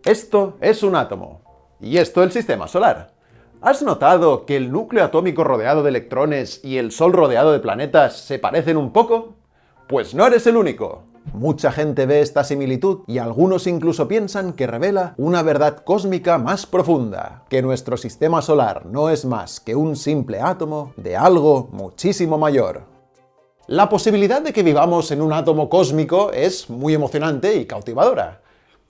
Esto es un átomo. Y esto el sistema solar. ¿Has notado que el núcleo atómico rodeado de electrones y el Sol rodeado de planetas se parecen un poco? Pues no eres el único. Mucha gente ve esta similitud y algunos incluso piensan que revela una verdad cósmica más profunda, que nuestro sistema solar no es más que un simple átomo de algo muchísimo mayor. La posibilidad de que vivamos en un átomo cósmico es muy emocionante y cautivadora.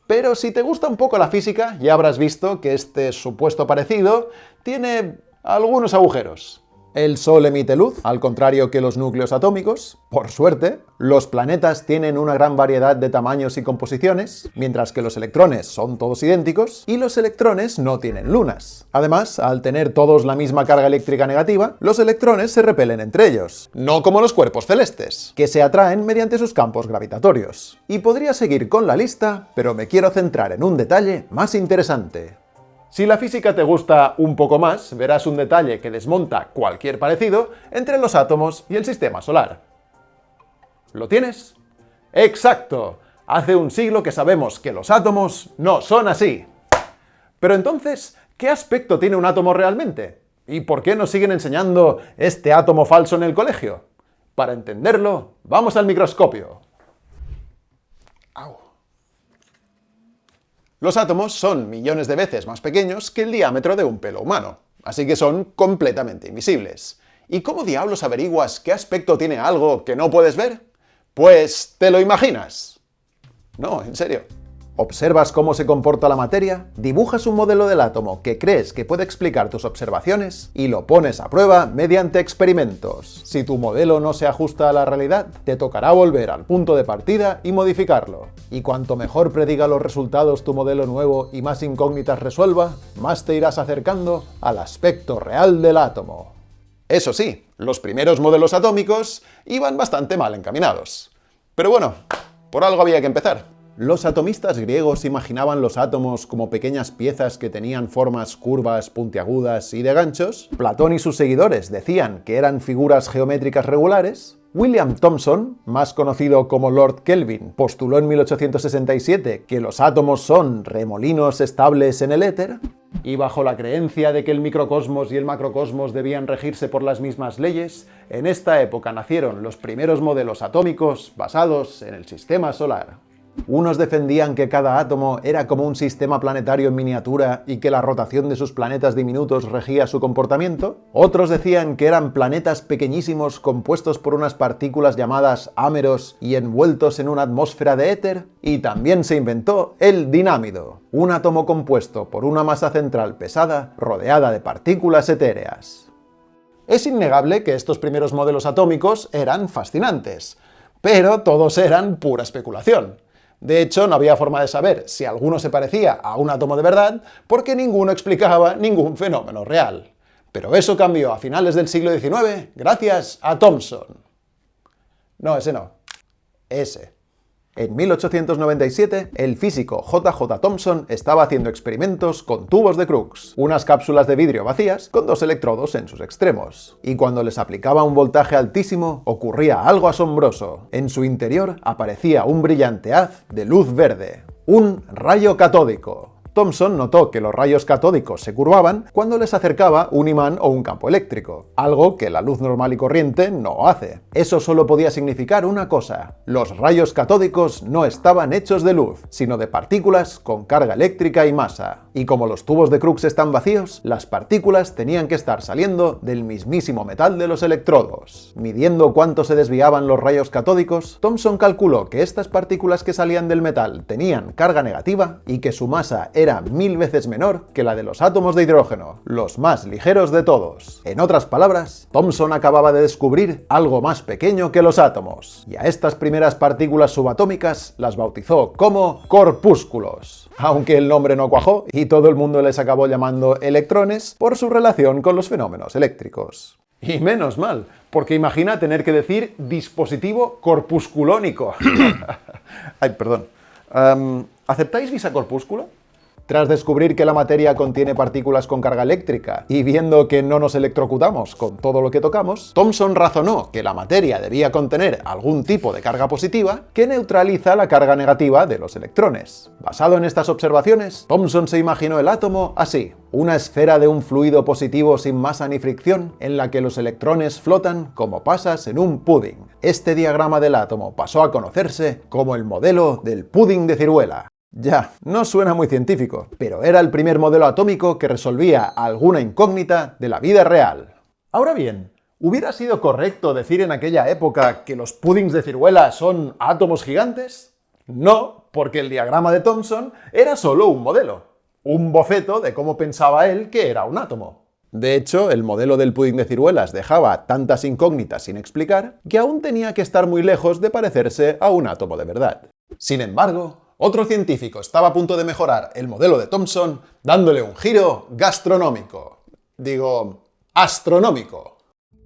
Pero si te gusta un poco la física, ya habrás visto que este supuesto parecido tiene algunos agujeros. El Sol emite luz, al contrario que los núcleos atómicos. Por suerte, los planetas tienen una gran variedad de tamaños y composiciones, mientras que los electrones son todos idénticos, y los electrones no tienen lunas. Además, al tener todos la misma carga eléctrica negativa, los electrones se repelen entre ellos, no como los cuerpos celestes, que se atraen mediante sus campos gravitatorios. Y podría seguir con la lista, pero me quiero centrar en un detalle más interesante. Si la física te gusta un poco más, verás un detalle que desmonta cualquier parecido entre los átomos y el sistema solar. ¿Lo tienes? ¡Exacto! Hace un siglo que sabemos que los átomos no son así. Pero entonces, ¿qué aspecto tiene un átomo realmente? ¿Y por qué nos siguen enseñando este átomo falso en el colegio? Para entenderlo, vamos al microscopio. ¡Au! Los átomos son millones de veces más pequeños que el diámetro de un pelo humano, así que son completamente invisibles. ¿Y cómo diablos averiguas qué aspecto tiene algo que no puedes ver? Pues, ¿te lo imaginas? No, en serio. Observas cómo se comporta la materia, dibujas un modelo del átomo que crees que puede explicar tus observaciones y lo pones a prueba mediante experimentos. Si tu modelo no se ajusta a la realidad, te tocará volver al punto de partida y modificarlo. Y cuanto mejor prediga los resultados tu modelo nuevo y más incógnitas resuelva, más te irás acercando al aspecto real del átomo. Eso sí, los primeros modelos atómicos iban bastante mal encaminados. Pero bueno, por algo había que empezar. Los atomistas griegos imaginaban los átomos como pequeñas piezas que tenían formas curvas, puntiagudas y de ganchos. Platón y sus seguidores decían que eran figuras geométricas regulares. William Thomson, más conocido como Lord Kelvin, postuló en 1867 que los átomos son remolinos estables en el éter. Y bajo la creencia de que el microcosmos y el macrocosmos debían regirse por las mismas leyes, en esta época nacieron los primeros modelos atómicos basados en el sistema solar. Unos defendían que cada átomo era como un sistema planetario en miniatura y que la rotación de sus planetas diminutos regía su comportamiento. Otros decían que eran planetas pequeñísimos compuestos por unas partículas llamadas ámeros y envueltos en una atmósfera de éter. Y también se inventó el dinámido, un átomo compuesto por una masa central pesada rodeada de partículas etéreas. Es innegable que estos primeros modelos atómicos eran fascinantes, pero todos eran pura especulación. De hecho, no había forma de saber si alguno se parecía a un átomo de verdad, porque ninguno explicaba ningún fenómeno real. Pero eso cambió a finales del siglo XIX gracias a Thomson. No, ese no. Ese. En 1897, el físico J.J. Thomson estaba haciendo experimentos con tubos de Crookes, unas cápsulas de vidrio vacías con dos electrodos en sus extremos. Y cuando les aplicaba un voltaje altísimo, ocurría algo asombroso. En su interior aparecía un brillante haz de luz verde, un rayo catódico. Thomson notó que los rayos catódicos se curvaban cuando les acercaba un imán o un campo eléctrico, algo que la luz normal y corriente no hace. Eso solo podía significar una cosa: los rayos catódicos no estaban hechos de luz, sino de partículas con carga eléctrica y masa. Y como los tubos de Crookes están vacíos, las partículas tenían que estar saliendo del mismísimo metal de los electrodos. Midiendo cuánto se desviaban los rayos catódicos, Thomson calculó que estas partículas que salían del metal tenían carga negativa y que su masa era 1000 veces menor que la de los átomos de hidrógeno, los más ligeros de todos. En otras palabras, Thomson acababa de descubrir algo más pequeño que los átomos, y a estas primeras partículas subatómicas las bautizó como corpúsculos, aunque el nombre no cuajó y todo el mundo les acabó llamando electrones por su relación con los fenómenos eléctricos. Y menos mal, porque imagina tener que decir dispositivo corpusculónico. Ay, perdón. ¿Aceptáis Visa Corpúsculo? Tras descubrir que la materia contiene partículas con carga eléctrica y viendo que no nos electrocutamos con todo lo que tocamos, Thomson razonó que la materia debía contener algún tipo de carga positiva que neutraliza la carga negativa de los electrones. Basado en estas observaciones, Thomson se imaginó el átomo así: una esfera de un fluido positivo sin masa ni fricción, en la que los electrones flotan como pasas en un pudding. Este diagrama del átomo pasó a conocerse como el modelo del pudding de ciruela. Ya, no suena muy científico, pero era el primer modelo atómico que resolvía alguna incógnita de la vida real. Ahora bien, ¿hubiera sido correcto decir en aquella época que los puddings de ciruela son átomos gigantes? No, porque el diagrama de Thomson era solo un modelo, un boceto de cómo pensaba él que era un átomo. De hecho, el modelo del pudding de ciruelas dejaba tantas incógnitas sin explicar que aún tenía que estar muy lejos de parecerse a un átomo de verdad. Sin embargo, otro científico estaba a punto de mejorar el modelo de Thomson dándole un giro gastronómico. Digo, astronómico.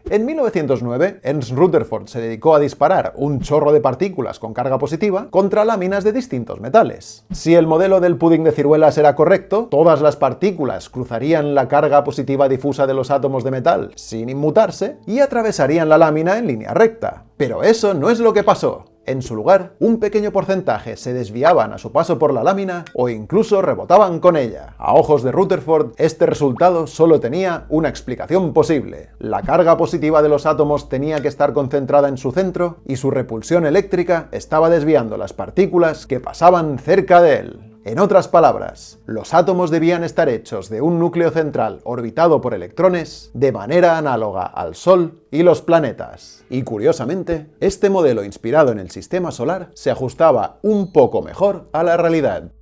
En 1909, Ernst Rutherford se dedicó a disparar un chorro de partículas con carga positiva contra láminas de distintos metales. Si el modelo del pudding de ciruelas era correcto, todas las partículas cruzarían la carga positiva difusa de los átomos de metal sin inmutarse y atravesarían la lámina en línea recta. Pero eso no es lo que pasó. En su lugar, un pequeño porcentaje se desviaban a su paso por la lámina o incluso rebotaban con ella. A ojos de Rutherford, este resultado solo tenía una explicación posible. La carga positiva de los átomos tenía que estar concentrada en su centro y su repulsión eléctrica estaba desviando las partículas que pasaban cerca de él. En otras palabras, los átomos debían estar hechos de un núcleo central orbitado por electrones de manera análoga al Sol y los planetas. Y curiosamente, este modelo inspirado en el sistema solar se ajustaba un poco mejor a la realidad.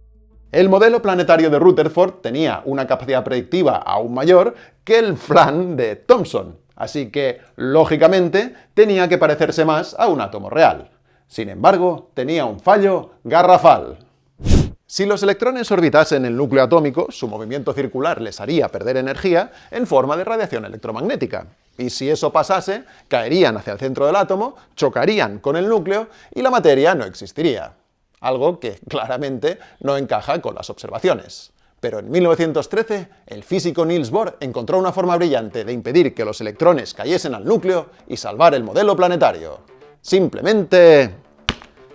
El modelo planetario de Rutherford tenía una capacidad predictiva aún mayor que el plan de Thomson, así que, lógicamente, tenía que parecerse más a un átomo real. Sin embargo, tenía un fallo garrafal. Si los electrones orbitasen el núcleo atómico, su movimiento circular les haría perder energía en forma de radiación electromagnética. Y si eso pasase, caerían hacia el centro del átomo, chocarían con el núcleo y la materia no existiría. Algo que claramente no encaja con las observaciones. Pero en 1913, el físico Niels Bohr encontró una forma brillante de impedir que los electrones cayesen al núcleo y salvar el modelo planetario. Simplemente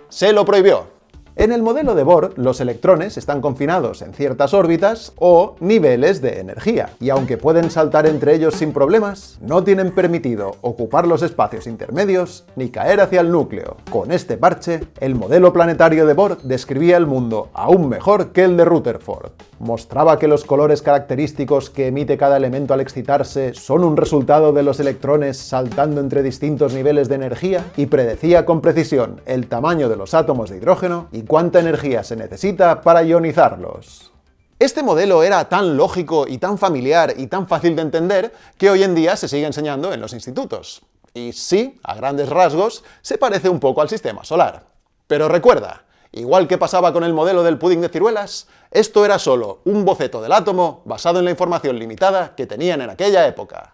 se lo prohibió. En el modelo de Bohr, los electrones están confinados en ciertas órbitas o niveles de energía, y aunque pueden saltar entre ellos sin problemas, no tienen permitido ocupar los espacios intermedios ni caer hacia el núcleo. Con este parche, el modelo planetario de Bohr describía el mundo aún mejor que el de Rutherford. Mostraba que los colores característicos que emite cada elemento al excitarse son un resultado de los electrones saltando entre distintos niveles de energía y predecía con precisión el tamaño de los átomos de hidrógeno y cuánta energía se necesita para ionizarlos. Este modelo era tan lógico y tan familiar y tan fácil de entender que hoy en día se sigue enseñando en los institutos. Y sí, a grandes rasgos, se parece un poco al sistema solar. Pero recuerda, igual que pasaba con el modelo del pudding de ciruelas, esto era solo un boceto del átomo basado en la información limitada que tenían en aquella época.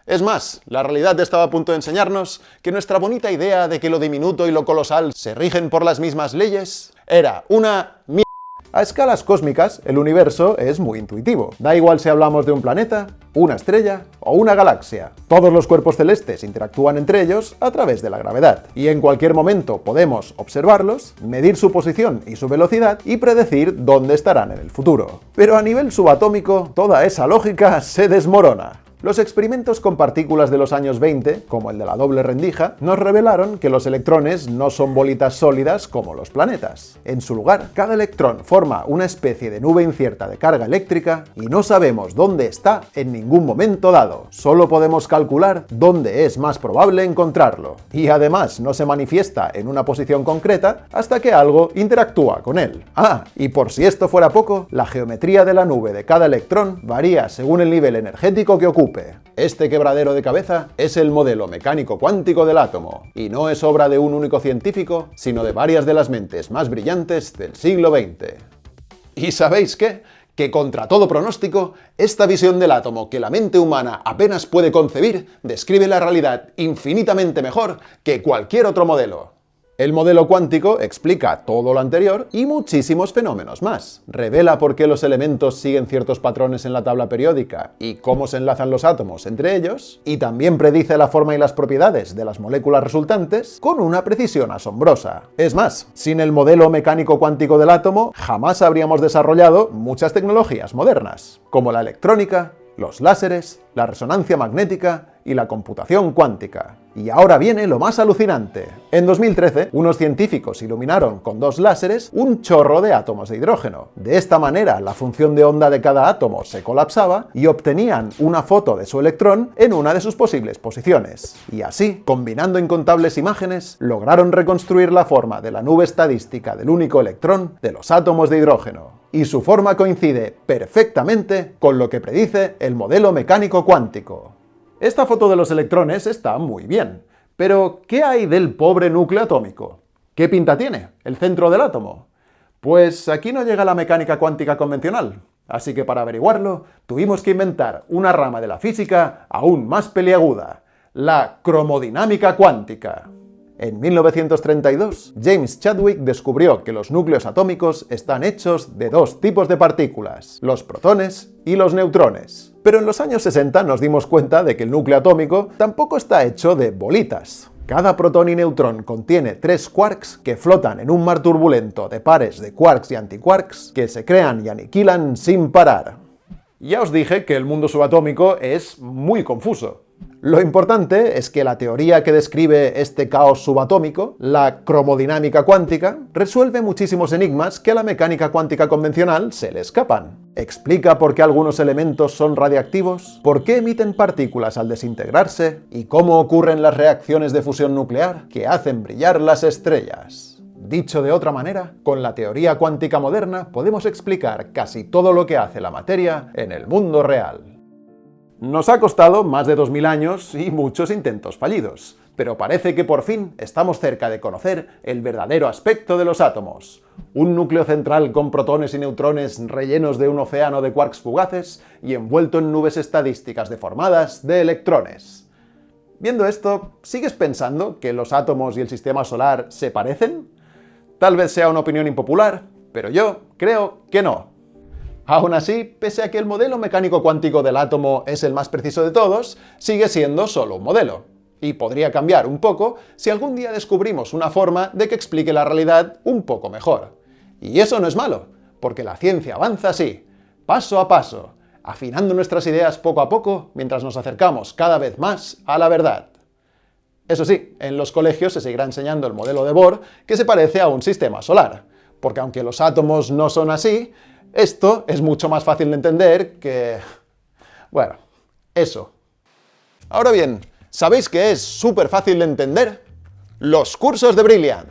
Es más, la realidad estaba a punto de enseñarnos que nuestra bonita idea de que lo diminuto y lo colosal se rigen por las mismas leyes era una mierda. A escalas cósmicas, el universo es muy intuitivo. Da igual si hablamos de un planeta, una estrella o una galaxia. Todos los cuerpos celestes interactúan entre ellos a través de la gravedad. Y en cualquier momento podemos observarlos, medir su posición y su velocidad y predecir dónde estarán en el futuro. Pero a nivel subatómico, toda esa lógica se desmorona. Los experimentos con partículas de los años 20, como el de la doble rendija, nos revelaron que los electrones no son bolitas sólidas como los planetas. En su lugar, cada electrón forma una especie de nube incierta de carga eléctrica y no sabemos dónde está en ningún momento dado. Solo podemos calcular dónde es más probable encontrarlo. Y además no se manifiesta en una posición concreta hasta que algo interactúa con él. Ah, y por si esto fuera poco, la geometría de la nube de cada electrón varía según el nivel energético que ocupe. Este quebradero de cabeza es el modelo mecánico cuántico del átomo, y no es obra de un único científico, sino de varias de las mentes más brillantes del siglo XX. ¿Y sabéis qué? Que contra todo pronóstico, esta visión del átomo que la mente humana apenas puede concebir, describe la realidad infinitamente mejor que cualquier otro modelo. El modelo cuántico explica todo lo anterior y muchísimos fenómenos más. Revela por qué los elementos siguen ciertos patrones en la tabla periódica y cómo se enlazan los átomos entre ellos, y también predice la forma y las propiedades de las moléculas resultantes con una precisión asombrosa. Es más, sin el modelo mecánico cuántico del átomo, jamás habríamos desarrollado muchas tecnologías modernas, como la electrónica, los láseres, la resonancia magnética y la computación cuántica. Y ahora viene lo más alucinante. En 2013, unos científicos iluminaron con 2 láseres un chorro de átomos de hidrógeno. De esta manera, la función de onda de cada átomo se colapsaba y obtenían una foto de su electrón en una de sus posibles posiciones. Y así, combinando incontables imágenes, lograron reconstruir la forma de la nube estadística del único electrón de los átomos de hidrógeno. Y su forma coincide perfectamente con lo que predice el modelo mecánico cuántico. Esta foto de los electrones está muy bien, pero ¿qué hay del pobre núcleo atómico? ¿Qué pinta tiene el centro del átomo? Pues aquí no llega la mecánica cuántica convencional, así que para averiguarlo tuvimos que inventar una rama de la física aún más peliaguda, la cromodinámica cuántica. En 1932, James Chadwick descubrió que los núcleos atómicos están hechos de 2 tipos de partículas, los protones y los neutrones. Pero en los años 60 nos dimos cuenta de que el núcleo atómico tampoco está hecho de bolitas. Cada protón y neutrón contiene 3 quarks que flotan en un mar turbulento de pares de quarks y antiquarks que se crean y aniquilan sin parar. Ya os dije que el mundo subatómico es muy confuso. Lo importante es que la teoría que describe este caos subatómico, la cromodinámica cuántica, resuelve muchísimos enigmas que a la mecánica cuántica convencional se le escapan. Explica por qué algunos elementos son radiactivos, por qué emiten partículas al desintegrarse y cómo ocurren las reacciones de fusión nuclear que hacen brillar las estrellas. Dicho de otra manera, con la teoría cuántica moderna podemos explicar casi todo lo que hace la materia en el mundo real. Nos ha costado más de 2000 años y muchos intentos fallidos, pero parece que por fin estamos cerca de conocer el verdadero aspecto de los átomos. Un núcleo central con protones y neutrones rellenos de un océano de quarks fugaces y envuelto en nubes estadísticas deformadas de electrones. Viendo esto, ¿sigues pensando que los átomos y el sistema solar se parecen? Tal vez sea una opinión impopular, pero yo creo que no. Aún así, pese a que el modelo mecánico cuántico del átomo es el más preciso de todos, sigue siendo solo un modelo. Y podría cambiar un poco si algún día descubrimos una forma de que explique la realidad un poco mejor. Y eso no es malo, porque la ciencia avanza así, paso a paso, afinando nuestras ideas poco a poco mientras nos acercamos cada vez más a la verdad. Eso sí, en los colegios se seguirá enseñando el modelo de Bohr, que se parece a un sistema solar, porque aunque los átomos no son así, esto es mucho más fácil de entender que... bueno, eso. Ahora bien, ¿sabéis qué es súper fácil de entender? Los cursos de Brilliant.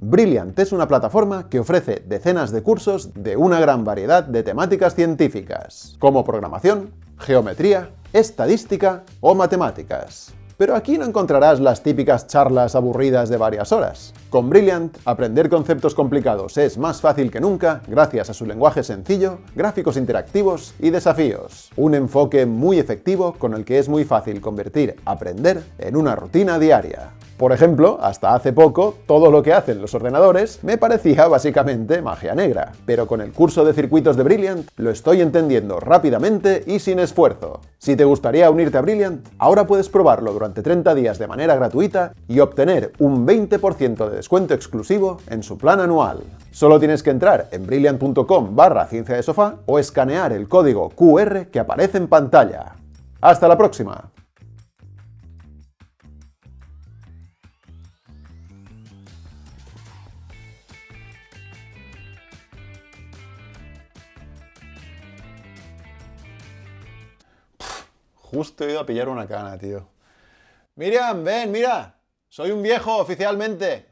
Brilliant es una plataforma que ofrece decenas de cursos de una gran variedad de temáticas científicas, como programación, geometría, estadística o matemáticas. Pero aquí no encontrarás las típicas charlas aburridas de varias horas. Con Brilliant, aprender conceptos complicados es más fácil que nunca gracias a su lenguaje sencillo, gráficos interactivos y desafíos. Un enfoque muy efectivo con el que es muy fácil convertir aprender en una rutina diaria. Por ejemplo, hasta hace poco, todo lo que hacen los ordenadores me parecía básicamente magia negra, pero con el curso de circuitos de Brilliant lo estoy entendiendo rápidamente y sin esfuerzo. Si te gustaría unirte a Brilliant, ahora puedes probarlo durante 30 días de manera gratuita y obtener un 20% de descuento exclusivo en su plan anual. Solo tienes que entrar en brilliant.com/ciencia de sofá o escanear el código QR que aparece en pantalla. ¡Hasta la próxima! Justo he ido a pillar una cana, tío. Miriam, ven, mira. Soy un viejo oficialmente.